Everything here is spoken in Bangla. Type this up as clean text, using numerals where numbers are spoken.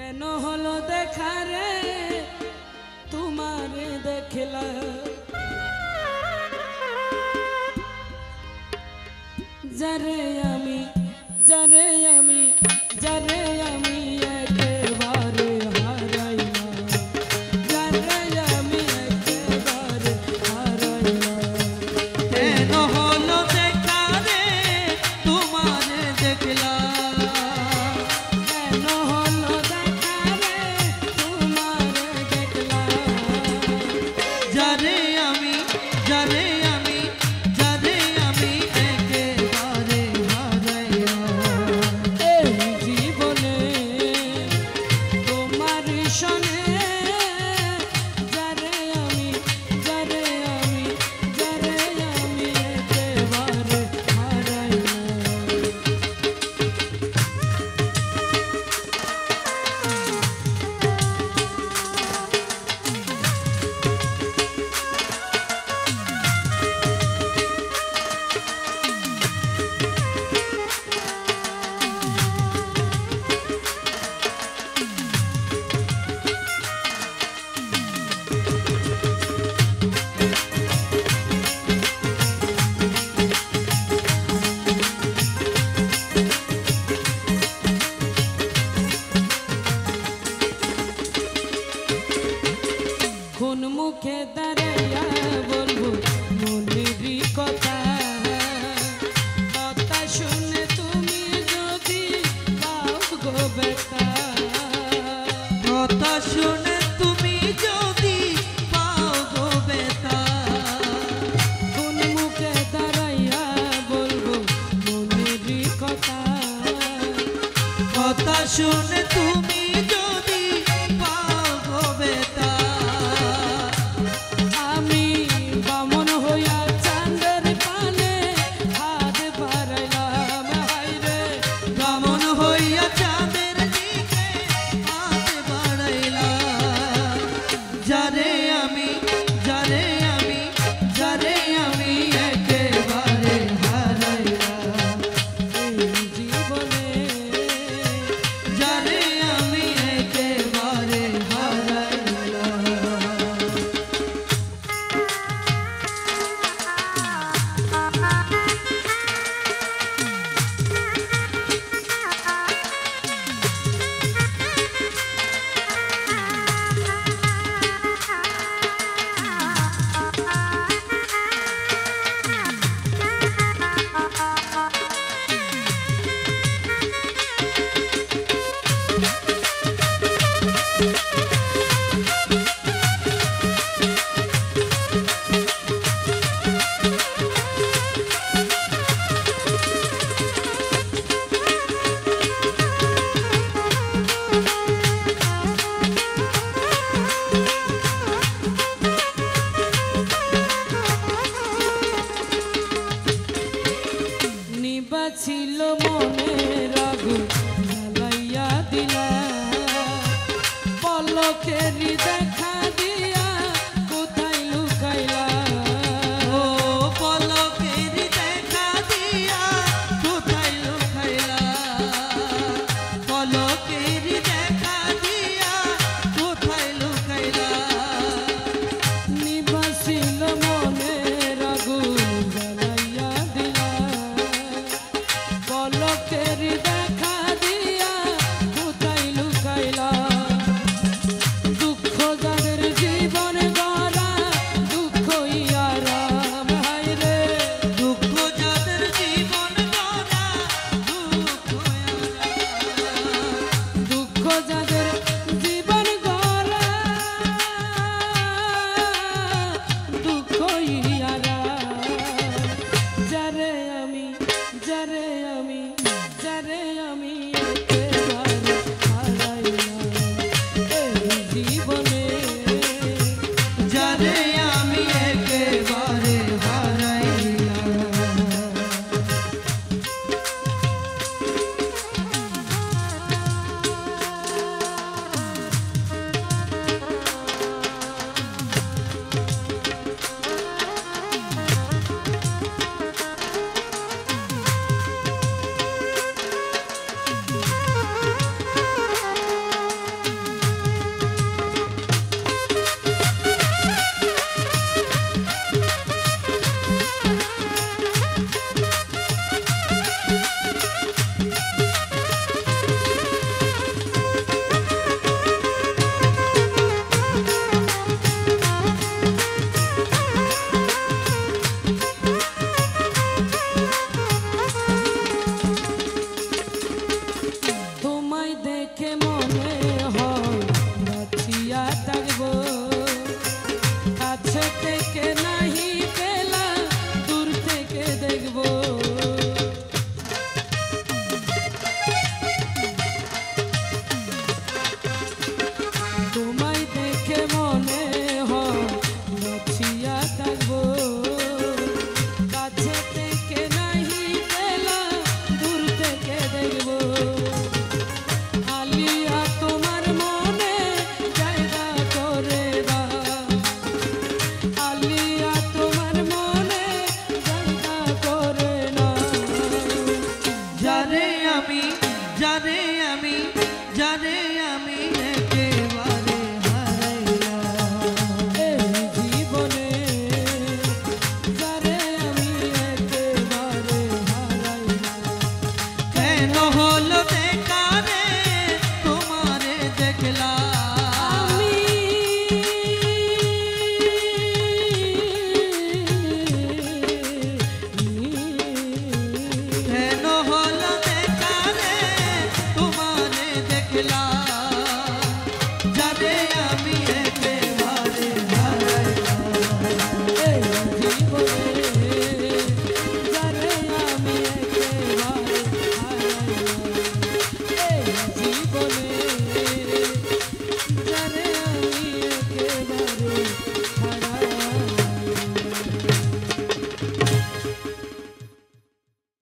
কেন হলো দেখা রে তোমারে দেখলা যারে আমি যারে আমি যারে আমি একেবারে হারাইলাম যারে আমি একেবারে হারাইলাম কেন হলো দেখা রে তোমারে দেখলাম কেন হলো দেখা রে তোমারে দেখলাম যারে আমি যারে আমি যারে আমি একেবারে হারাইলাম এই জীবনে তোমার সনে যারে আমি যারে আমি যারে আমি একেবারে হারাইলাম কোন মুখে দাঁড়াইয়া বলবো মনেরই কথা কথা শুনে তুমি যদি পাও গো ব্যথা কথা শুনে তুমি যদি পাও গো ব্যথা কোন মুখে দাঁড়াইয়া বলবো মনেরই কথা কথা শুনে তুমি যদি পাও গো ব্যথা আমি বামন হইয়া চাঁদের পানে হাত বাড়াইলাম হাইরে বামন হইয়া চাঁদের দিকে হাত বাড়াইলাম যারে আমি যারে আমি যারে আমি একেবারে হারাইলাম এই জীবনে যারে আমি একেবারে হারাইলাম নিবাছিল মনের আগুন জ্বালাইয়া দিলা পলকেরই দেখা দিয়া কোথায় লুকাইলা ও পলকের দেখা দিয়া কোথায় লুকাইলা পলকের দেখা দিয়া কোথায় লুকাইলা নিবাছিল মনের আগুন জ্বালাইয়া দিলা পলকেরই দেখা দিয়া কোথায় লুকাইলা দুঃখ যাদের জীবন গড়া দুঃখ ইয়ারাম হাইরে দুঃখ যাদের জীবন গড়া দুঃখ যাদের জীবন গড়া দুঃখ ইয়ারাম যারে আমি যারে